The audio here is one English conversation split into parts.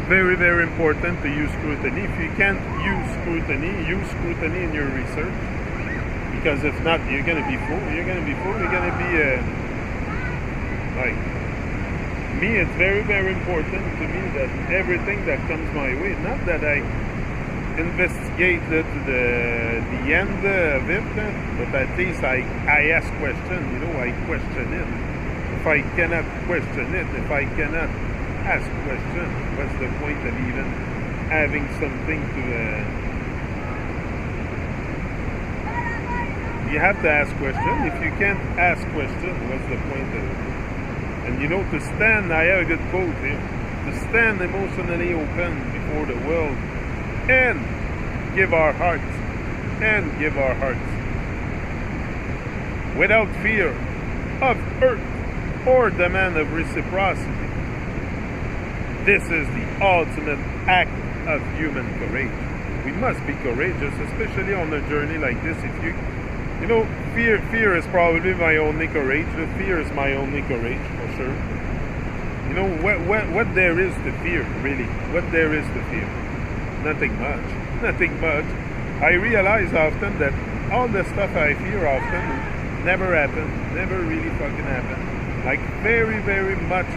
very, very important to use scrutiny. If you can't use scrutiny in your research. Because if not, you're going to be fooled. You're going to be be like me. It's very, very important to me that everything that comes my way, not that I investigate to the end of it, but at least I ask questions. I question it. If I cannot question it, if I cannot ask questions, what's the point of even having something to? You have to ask questions. If you can't ask questions, what's the point of it? And to stand, I have a good quote here, to stand emotionally open before the world and give our hearts, without fear of hurt or demand of reciprocity. This is the ultimate act of human courage. We must be courageous, especially on a journey like this. If fear is probably my only courage. The fear is my only courage, for sure. What there is to fear, really? What there is to fear? Nothing much. I realize often that all the stuff I fear often never happens, never really fucking happens. Like very, very much,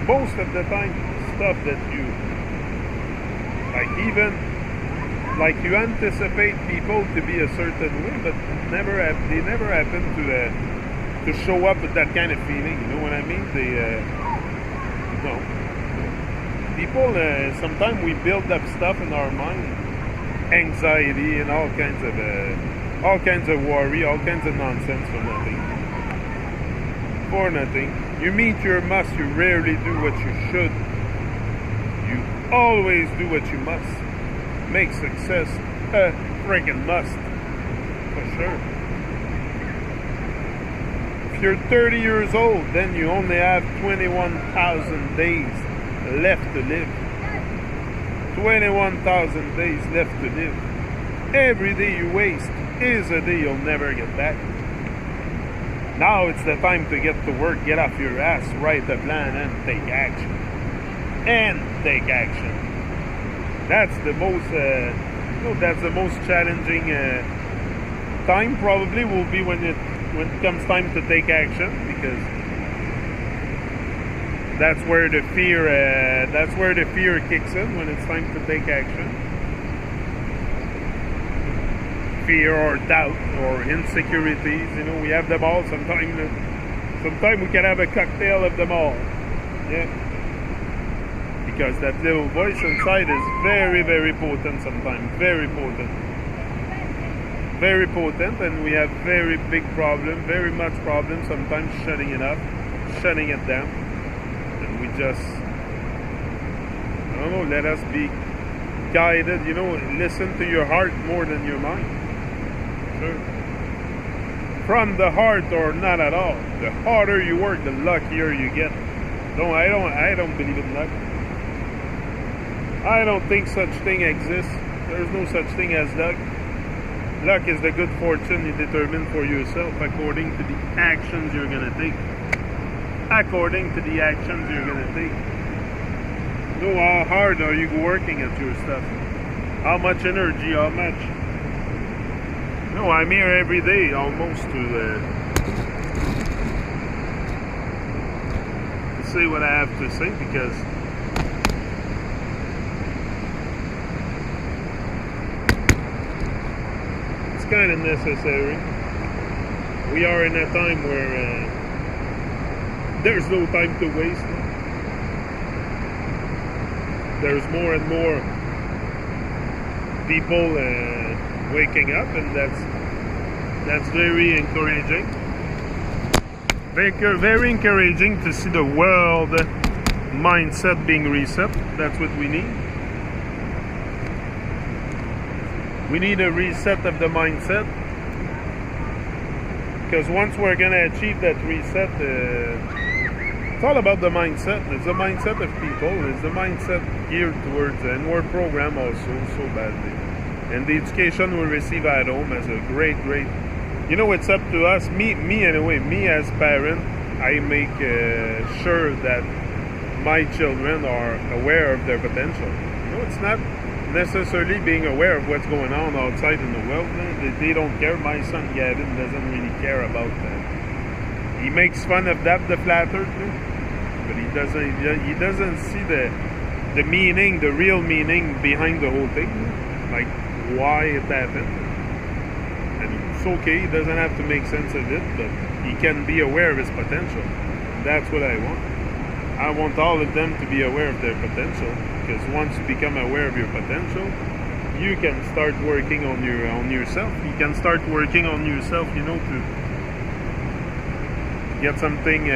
most of the time, stuff that you, like you anticipate people to be a certain way, but they never happen to show up with that kind of feeling. You know what I mean? People, sometimes we build up stuff in our mind, anxiety and all kinds of worry, all kinds of nonsense for nothing. You meet your must, you rarely do what you should. You always do what you must. Make success a freaking must, for sure. If you're 30 years old, then you only have 21,000 days left to live. 21,000 days left to live. Every day you waste is a day you'll never get back. Now it's the time to get to work, get off your ass, write a plan, and take action. That's the most challenging time. Probably will be when it comes time to take action, because that's where the fear kicks in, when it's time to take action. Fear or doubt or insecurities, we have them all. Sometimes we can have a cocktail of them all. Yeah. Because that little voice inside is very, very potent sometimes. Very potent. Very potent, and we have very big problem, very much problem sometimes shutting it down. And we just, let us be guided, listen to your heart more than your mind. Sure. From the heart or not at all. The harder you work, the luckier you get. No, I don't believe in luck. I don't think such thing exists. There's no such thing as luck. Luck is the good fortune you determine for yourself according to the actions you're going to take. How hard are you working at your stuff? How much energy, how much? I'm here every day almost to say what I have to say, because kind of necessary. We are in a time where there's no time to waste. There's more and more people waking up, and that's very encouraging. Very encouraging to see the world mindset being reset. That's what we need. We need a reset of the mindset, because once we're going to achieve that reset, it's all about the mindset. It's the mindset of people. It's the mindset geared towards, and we're programmed also so badly. And the education we receive at home is a great, it's up to us, me as parent. I make sure that my children are aware of their potential. It's not necessarily being aware of what's going on outside in the world. They don't care. My son Gavin doesn't really care about that. He makes fun of that, the flat earth, but he doesn't see the meaning, the real meaning behind the whole thing, like why it happened. And it's okay, he doesn't have to make sense of it, but he can be aware of his potential. And that's what I want. I want all of them to be aware of their potential, because once you become aware of your potential, you can start working on yourself. You can start working on yourself, to get something,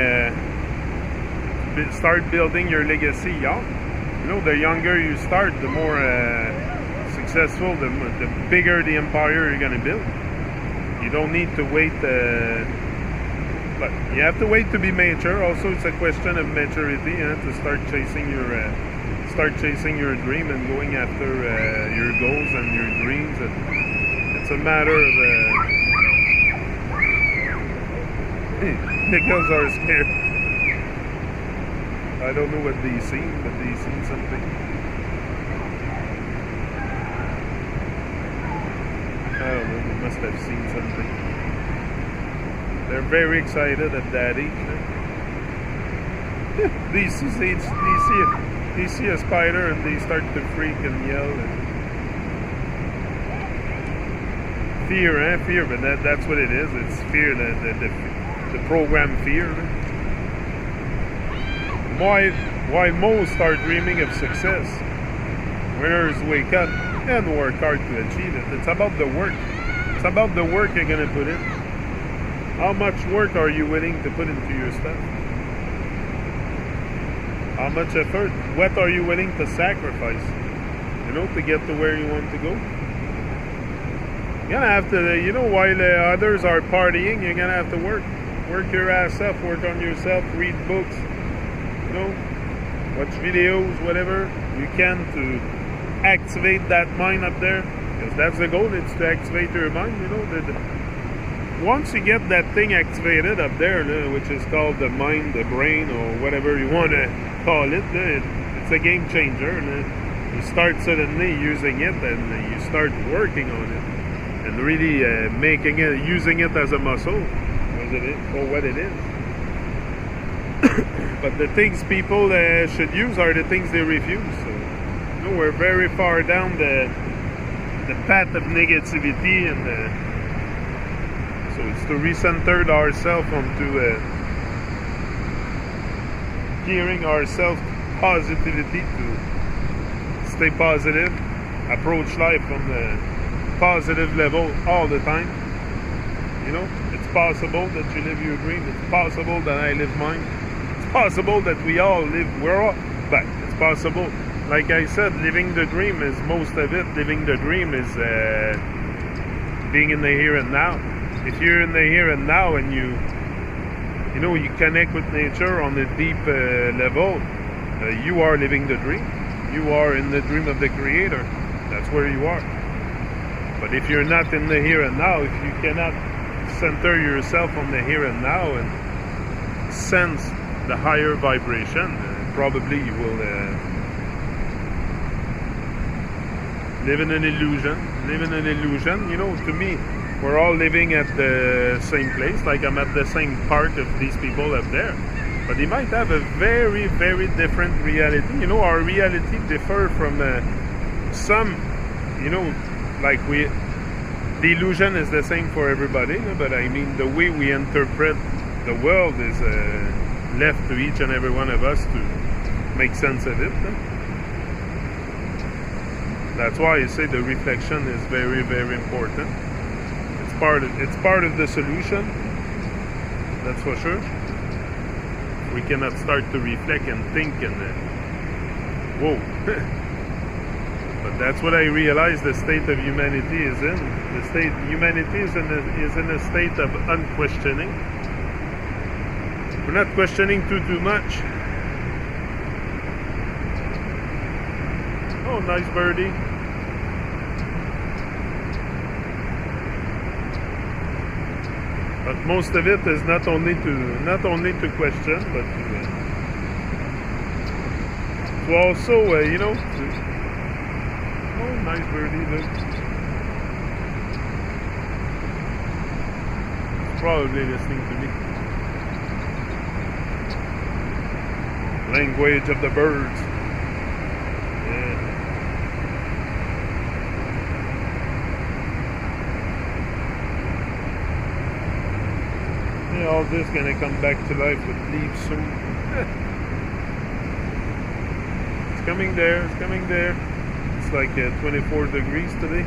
start building your legacy young. The younger you start, the more successful, the bigger the empire you're going to build. You don't need to wait, but you have to wait to be mature. Also, it's a question of maturity, to start chasing your dream and going after your goals and your dreams. It's a matter of the girls are scared. I don't know what they seen, but they seen something. I don't know, they must have seen something. They're very excited at that age. They see a spider and they start to freak and yell. Fear, but that's what it is. It's fear, the program fear. Why most start dreaming of success? Winners wake up and work hard to achieve it. It's about the work. It's about the work you're going to put in. How much work are you willing to put into your stuff? How much effort? What are you willing to sacrifice? To get to where you want to go? You're going to have to, while others are partying, you're going to have to work. Work your ass off, work on yourself, read books, watch videos, whatever you can to activate that mind up there, because that's the goal. It's to activate your mind. Once you get that thing activated up there, which is called the mind, the brain, or whatever you want to call it, it's a game changer. And you start suddenly using it, and you start working on it, and really using it as a muscle, for what it is. But the things people should use are the things they refuse. So, we're very far down the path of negativity, and so it's to recenter ourselves onto gearing ourselves positivity, to stay positive, approach life on the positive level all the time. It's possible that you live your dream. It's possible that I live mine. It's possible that we all live. But it's possible. Like I said, living the dream is most of it. Living the dream is being in the here and now. If you're in the here and now, and you connect with nature on a deep level, you are living the dream. You are in the dream of the Creator. That's where you are. But if you're not in the here and now, if you cannot center yourself on the here and now and sense the higher vibration, probably you will live in an illusion. To me, we're all living at the same place. Like, I'm at the same part of these people up there, but they might have a very, very different reality. Our reality differ from some. Like the illusion is the same for everybody, but I mean the way we interpret the world is left to each and every one of us to make sense of it. That's why I say the reflection is very, very important. It's part of the solution. That's for sure. We cannot start to reflect and think and whoa. But that's what I realize the state of humanity is in. Humanity is in a state of unquestioning. We're not questioning too much. Oh, nice birdie. But most of it is not only to question, but to also, you know, oh, nice birdie, look. It's probably listening to me. Language of the birds. Yeah. Yeah, all this gonna come back to life with leaves soon. It's coming there, it's coming there. It's like 24 degrees today.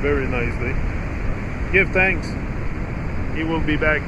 Very nice day. Give thanks. He will be back.